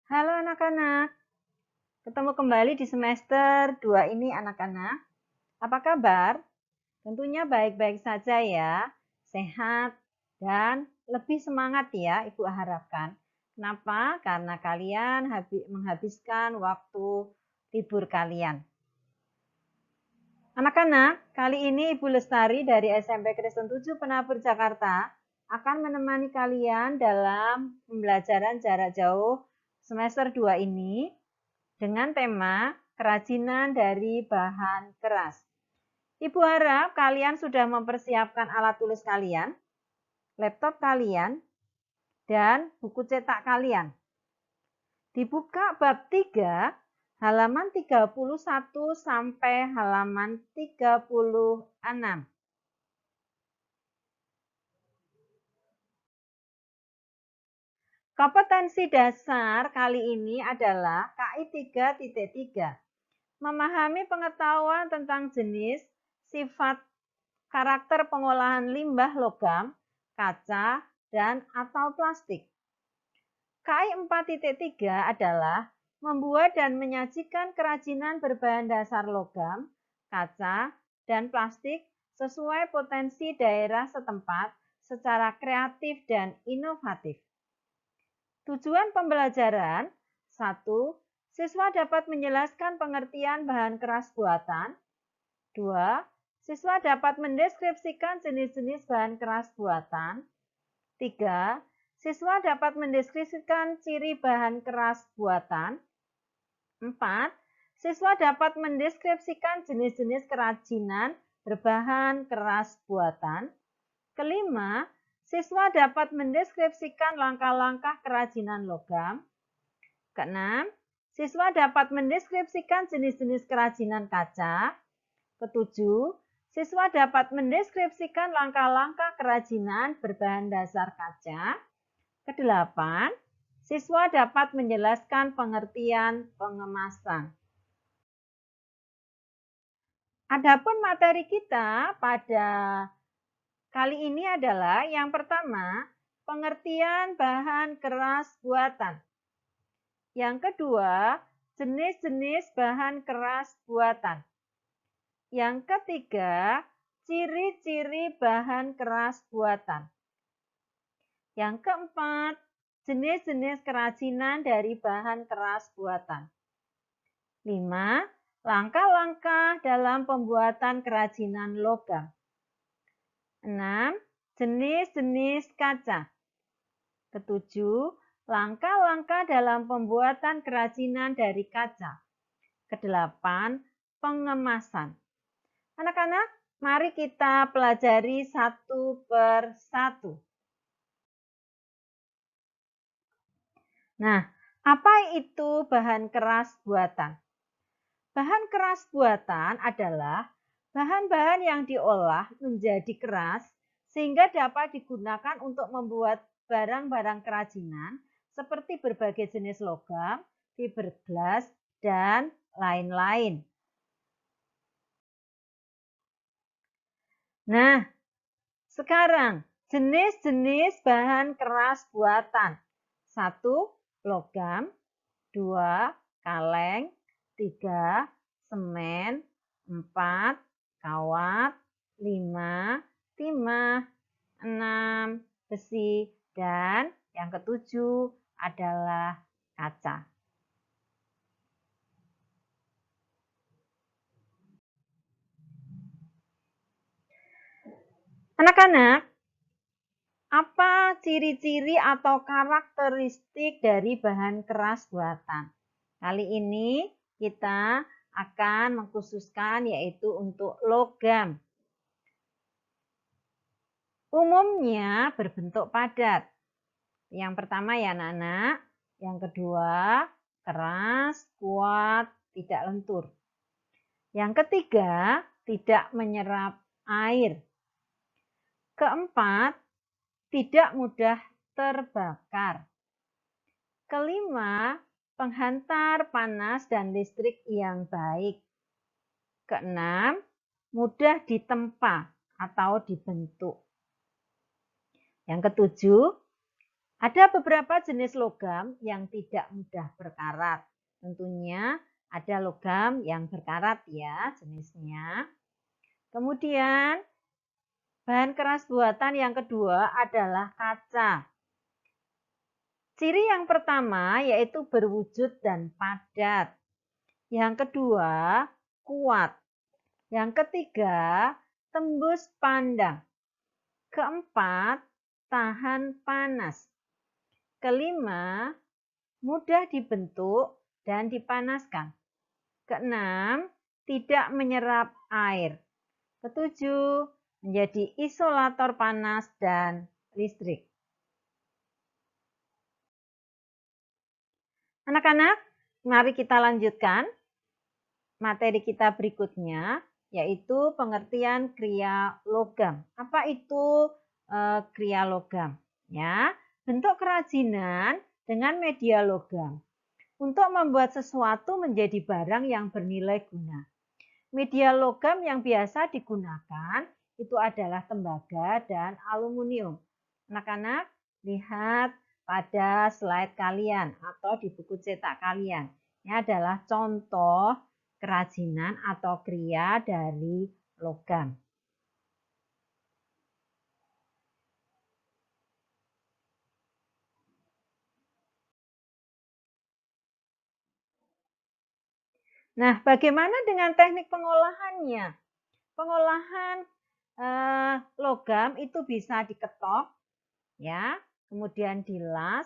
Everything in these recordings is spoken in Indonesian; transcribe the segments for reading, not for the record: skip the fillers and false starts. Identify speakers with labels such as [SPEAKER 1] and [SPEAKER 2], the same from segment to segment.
[SPEAKER 1] Halo anak-anak, ketemu kembali di semester 2 ini anak-anak. Apa kabar? Tentunya baik-baik saja ya, sehat dan lebih semangat ya Ibu harapkan. Kenapa? Karena kalian menghabiskan waktu libur kalian. Anak-anak, kali ini Ibu Lestari dari SMP Kristen 7 Penabur Jakarta akan menemani kalian dalam pembelajaran jarak jauh semester 2 ini dengan tema kerajinan dari bahan keras. Ibu harap kalian sudah mempersiapkan alat tulis kalian, laptop kalian, dan buku cetak kalian. Dibuka bab 3, halaman 31 sampai halaman 36. Kompetensi dasar kali ini adalah KI 3.3. Memahami pengetahuan tentang jenis, sifat, karakter pengolahan limbah logam, kaca, dan atau plastik. KI 4.3 adalah membuat dan menyajikan kerajinan berbahan dasar logam, kaca, dan plastik sesuai potensi daerah setempat secara kreatif dan inovatif. Tujuan pembelajaran: 1. Siswa dapat menjelaskan pengertian bahan keras buatan. 2. Siswa dapat mendeskripsikan jenis-jenis bahan keras buatan. 3. Siswa dapat mendeskripsikan ciri bahan keras buatan. 4. Siswa dapat mendeskripsikan jenis-jenis kerajinan berbahan keras buatan. Kelima, siswa dapat mendeskripsikan langkah-langkah kerajinan logam. Keenam, siswa dapat mendeskripsikan jenis-jenis kerajinan kaca. Ketujuh, siswa dapat mendeskripsikan langkah-langkah kerajinan berbahan dasar kaca. Kedelapan, siswa dapat menjelaskan pengertian pengemasan. Adapun materi kita pada kali ini adalah yang pertama, pengertian bahan keras buatan. Yang kedua, jenis-jenis bahan keras buatan. Yang ketiga, ciri-ciri bahan keras buatan. Yang keempat, jenis-jenis kerajinan dari bahan keras buatan. 5. Langkah-langkah dalam pembuatan kerajinan logam. 6. Jenis-jenis kaca. Ketujuh, langkah-langkah dalam pembuatan kerajinan dari kaca. Kedelapan, pengemasan. Anak-anak, mari kita pelajari satu per satu. Nah, apa itu bahan keras buatan? Bahan keras buatan adalah bahan-bahan yang diolah menjadi keras sehingga dapat digunakan untuk membuat barang-barang kerajinan seperti berbagai jenis logam, fiberglass, dan lain-lain. Nah, sekarang jenis-jenis bahan keras buatan. 1. Logam. 2. Kaleng. 3. Semen. 4. Kawat. 5. Timah. 6. Besi. Dan yang ketujuh adalah kaca. Anak-anak, apa ciri-ciri atau karakteristik dari bahan keras buatan? Kali ini kita akan mengkhususkan yaitu untuk logam. Umumnya berbentuk padat. Yang pertama ya anak-anak. Yang kedua, keras, kuat, tidak lentur. Yang ketiga, tidak menyerap air. Keempat, tidak mudah terbakar. Kelima, penghantar panas dan listrik yang baik. Keenam, mudah ditempa atau dibentuk. Yang ketujuh, Ada beberapa jenis logam yang tidak mudah berkarat. Tentunya ada logam yang berkarat ya jenisnya. Kemudian bahan keras buatan yang kedua adalah kaca. Ciri yang pertama yaitu berwujud dan padat. Yang kedua, kuat. Yang ketiga, tembus pandang. Keempat, tahan panas. Kelima, mudah dibentuk dan dipanaskan. Keenam, tidak menyerap air. Ketujuh, menjadi isolator panas dan listrik. Anak-anak, mari kita lanjutkan materi kita berikutnya, yaitu pengertian kria logam. Apa itu kria logam? Ya, bentuk kerajinan dengan media logam untuk membuat sesuatu menjadi barang yang bernilai guna. Media logam yang biasa digunakan itu adalah tembaga dan aluminium. Anak-anak, lihat pada slide kalian atau di buku cetak kalian. Ini adalah contoh kerajinan atau kria dari logam. Nah, bagaimana dengan teknik pengolahannya? Pengolahan logam itu bisa diketok, ya, kemudian dilas,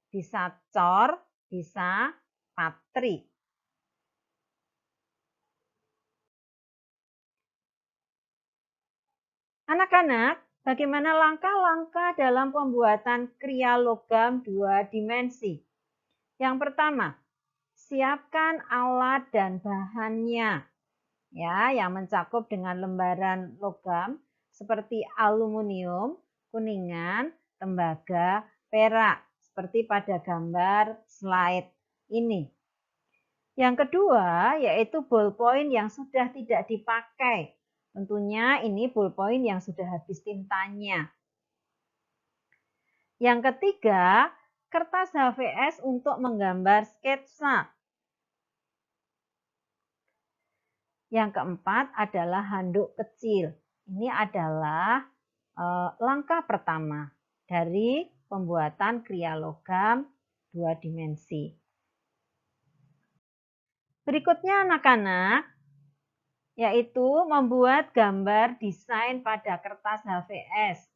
[SPEAKER 1] bisa cor, bisa patri. Anak-anak, bagaimana langkah-langkah dalam pembuatan kria logam 2 dimensi? Yang pertama, siapkan alat dan bahannya, ya, yang mencakup dengan lembaran logam seperti aluminium, kuningan, tembaga, perak, seperti pada gambar slide ini. Yang kedua, yaitu ballpoint yang sudah tidak dipakai. Tentunya ini ballpoint yang sudah habis tintanya. Yang ketiga, kertas HVS untuk menggambar sketsa. Yang keempat adalah handuk kecil. Ini adalah langkah pertama dari pembuatan kria logam 2 dimensi. Berikutnya anak-anak, yaitu membuat gambar desain pada kertas HVS.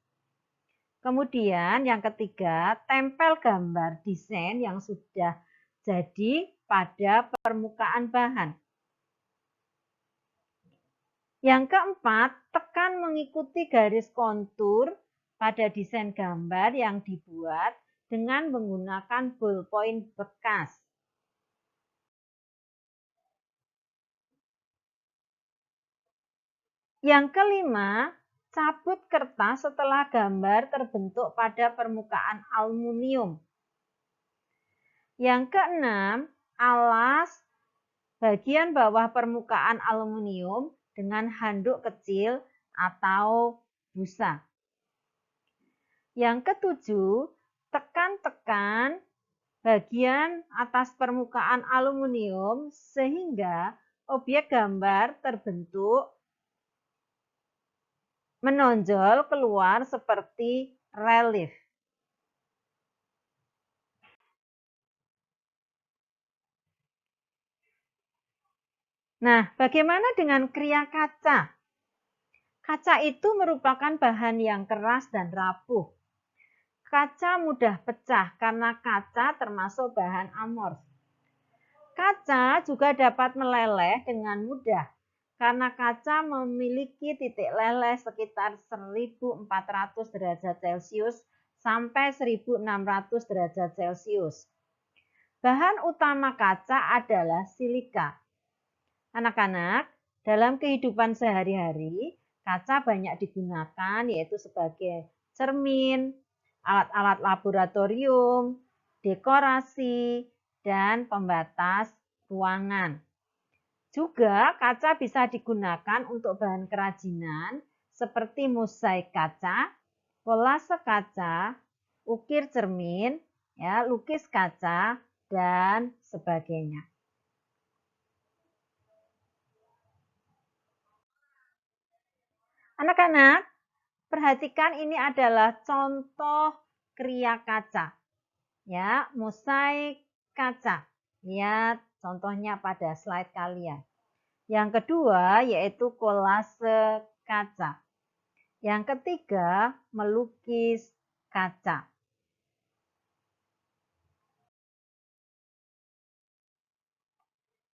[SPEAKER 1] Kemudian yang ketiga, tempel gambar desain yang sudah jadi pada permukaan bahan. Yang keempat, tekan mengikuti garis kontur pada desain gambar yang dibuat dengan menggunakan ballpoint bekas. Yang kelima, cabut kertas setelah gambar terbentuk pada permukaan aluminium. Yang keenam, alas bagian bawah permukaan aluminium dengan handuk kecil atau busa. Yang ketujuh, tekan-tekan bagian atas permukaan aluminium sehingga objek gambar terbentuk menonjol keluar seperti relief. Nah, bagaimana dengan kria kaca? Kaca itu merupakan bahan yang keras dan rapuh. Kaca mudah pecah karena kaca termasuk bahan amorf. Kaca juga dapat meleleh dengan mudah karena kaca memiliki titik leleh sekitar 1400 derajat Celcius sampai 1600 derajat Celcius. Bahan utama kaca adalah silika. Anak-anak, dalam kehidupan sehari-hari, kaca banyak digunakan yaitu sebagai cermin, alat-alat laboratorium, dekorasi, dan pembatas ruangan. Juga kaca bisa digunakan untuk bahan kerajinan seperti mosaik kaca, kolase kaca, ukir cermin, ya, lukis kaca, dan sebagainya. Anak-anak, perhatikan ini adalah contoh kriya kaca. Ya, mosaik kaca. Lihat contohnya pada slide kalian. Yang kedua yaitu kolase kaca. Yang ketiga melukis kaca.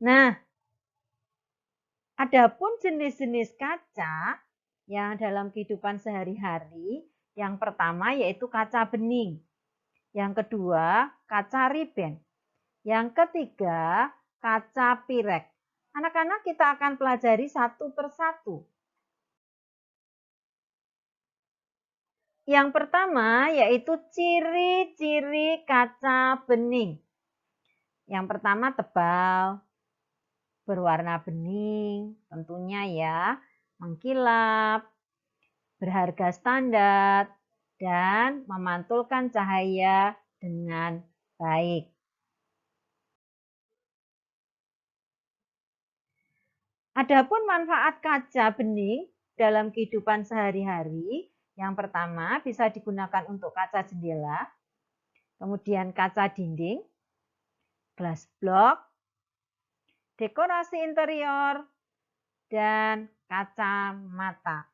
[SPEAKER 1] Nah, adapun jenis-jenis kaca yang dalam kehidupan sehari-hari, yang pertama yaitu kaca bening. Yang kedua, kaca riben. Yang ketiga, kaca pirek. Anak-anak, kita akan pelajari satu persatu. Yang pertama yaitu ciri-ciri kaca bening. Yang pertama tebal, berwarna bening, tentunya ya, mengkilap, berharga standar, dan memantulkan cahaya dengan baik. Adapun manfaat kaca bening dalam kehidupan sehari-hari, yang pertama bisa digunakan untuk kaca jendela, kemudian kaca dinding, glass block, dekorasi interior, dan kacamata.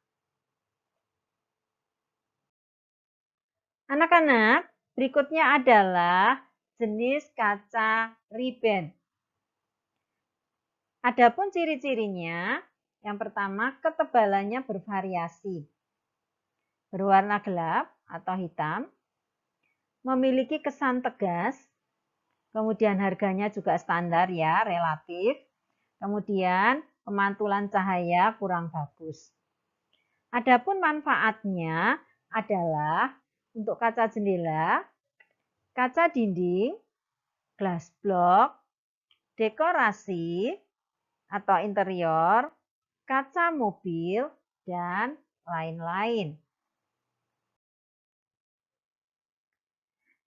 [SPEAKER 1] Anak-anak, berikutnya adalah jenis kaca riben. Adapun ciri-cirinya, yang pertama ketebalannya bervariasi, berwarna gelap atau hitam, memiliki kesan tegas, kemudian harganya juga standar ya, relatif, kemudian pemantulan cahaya kurang bagus. Adapun manfaatnya adalah untuk kaca jendela, kaca dinding, glass block, dekorasi atau interior, kaca mobil, dan lain-lain.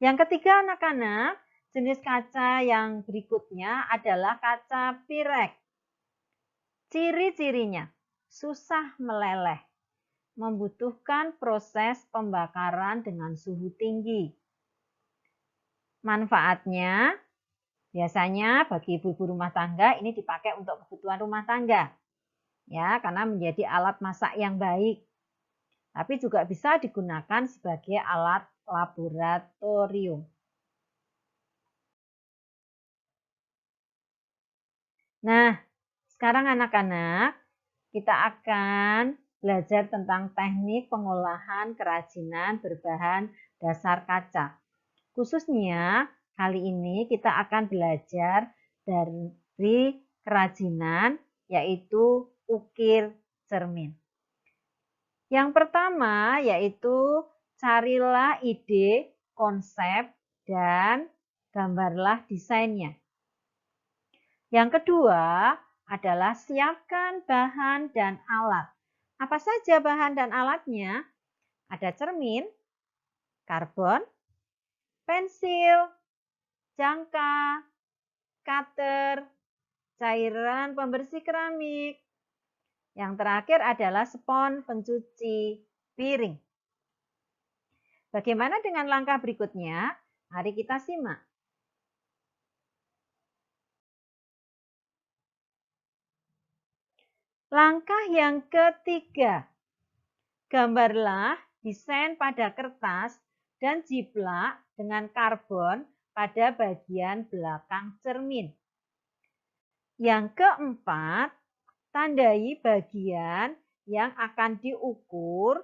[SPEAKER 1] Yang ketiga anak-anak, jenis kaca yang berikutnya adalah kaca pirek. Ciri-cirinya, susah meleleh, membutuhkan proses pembakaran dengan suhu tinggi. Manfaatnya, biasanya bagi ibu-ibu rumah tangga ini dipakai untuk kebutuhan rumah tangga. Ya, karena menjadi alat masak yang baik. Tapi juga bisa digunakan sebagai alat laboratorium. Nah, sekarang anak-anak, kita akan belajar tentang teknik pengolahan kerajinan berbahan dasar kaca. Khususnya kali ini kita akan belajar dari kerajinan yaitu ukir cermin. Yang pertama yaitu carilah ide, konsep, dan gambarlah desainnya. Yang kedua adalah siapkan bahan dan alat. Apa saja bahan dan alatnya? Ada cermin, karbon, pensil, jangka, cutter, cairan pembersih keramik. Yang terakhir adalah spons pencuci piring. Bagaimana dengan langkah berikutnya? Mari kita simak. Langkah yang ketiga, gambarlah desain pada kertas dan jiplak dengan karbon pada bagian belakang cermin. Yang keempat, tandai bagian yang akan diukur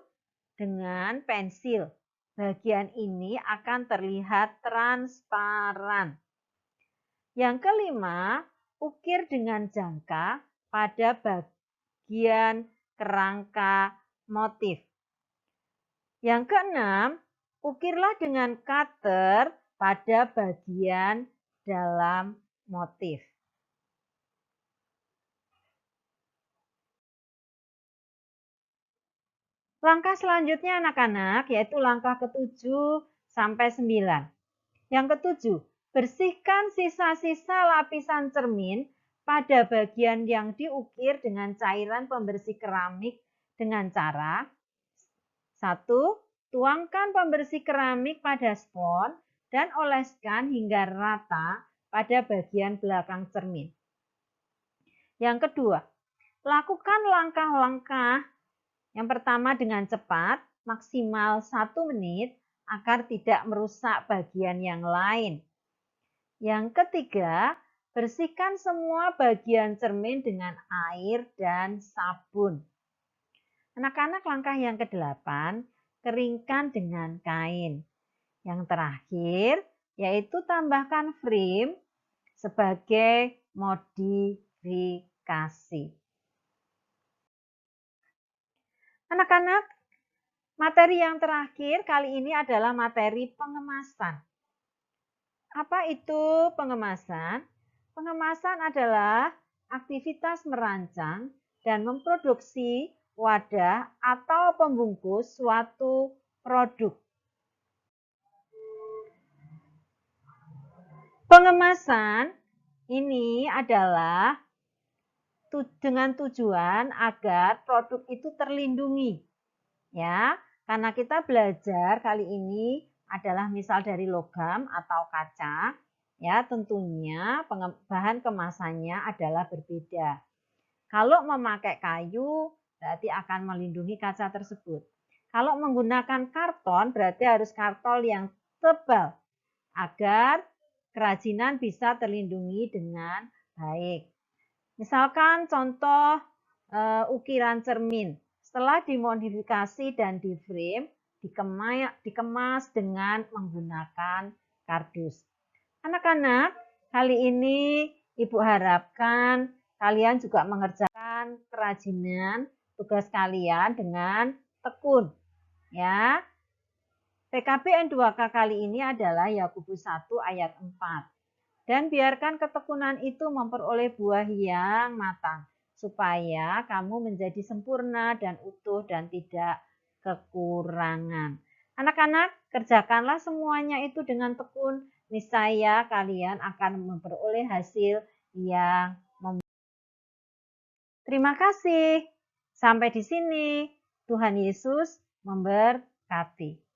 [SPEAKER 1] dengan pensil. Bagian ini akan terlihat transparan. Yang kelima, ukir dengan jangka pada bagian kerangka motif. Yang keenam, ukirlah dengan cutter pada bagian dalam motif. Langkah selanjutnya anak-anak yaitu langkah ketujuh sampai 9. Yang ketujuh, bersihkan sisa-sisa lapisan cermin pada bagian yang diukir dengan cairan pembersih keramik dengan cara 1. Tuangkan pembersih keramik pada spons dan oleskan hingga rata pada bagian belakang cermin. Yang kedua, lakukan langkah-langkah yang pertama dengan cepat, maksimal 1 menit, agar tidak merusak bagian yang lain. Yang ketiga, bersihkan semua bagian cermin dengan air dan sabun. Anak-anak, langkah yang ke-8, keringkan dengan kain. Yang terakhir, yaitu tambahkan frame sebagai modifikasi. Anak-anak, materi yang terakhir kali ini adalah materi pengemasan. Apa itu pengemasan? Pengemasan adalah aktivitas merancang dan memproduksi wadah atau pembungkus suatu produk. Pengemasan ini adalah dengan tujuan agar produk itu terlindungi. Ya, karena kita belajar kali ini adalah misal dari logam atau kaca, ya tentunya bahan kemasannya adalah berbeda. Kalau memakai kayu, berarti akan melindungi kaca tersebut. Kalau menggunakan karton, berarti harus karton yang tebal agar kerajinan bisa terlindungi dengan baik. Misalkan contoh ukiran cermin. Setelah dimodifikasi dan di-frame, dikemas dengan menggunakan kardus. Anak-anak, kali ini Ibu harapkan kalian juga mengerjakan kerajinan tugas kalian dengan tekun. Ya. PKBN 2K kali ini adalah Yakobus 1 ayat 4. Dan biarkan ketekunan itu memperoleh buah yang matang, supaya kamu menjadi sempurna dan utuh dan tidak kekurangan. Anak-anak, kerjakanlah semuanya itu dengan tekun, niscaya kalian akan memperoleh hasil yang Terima kasih. Sampai di sini. Tuhan Yesus memberkati.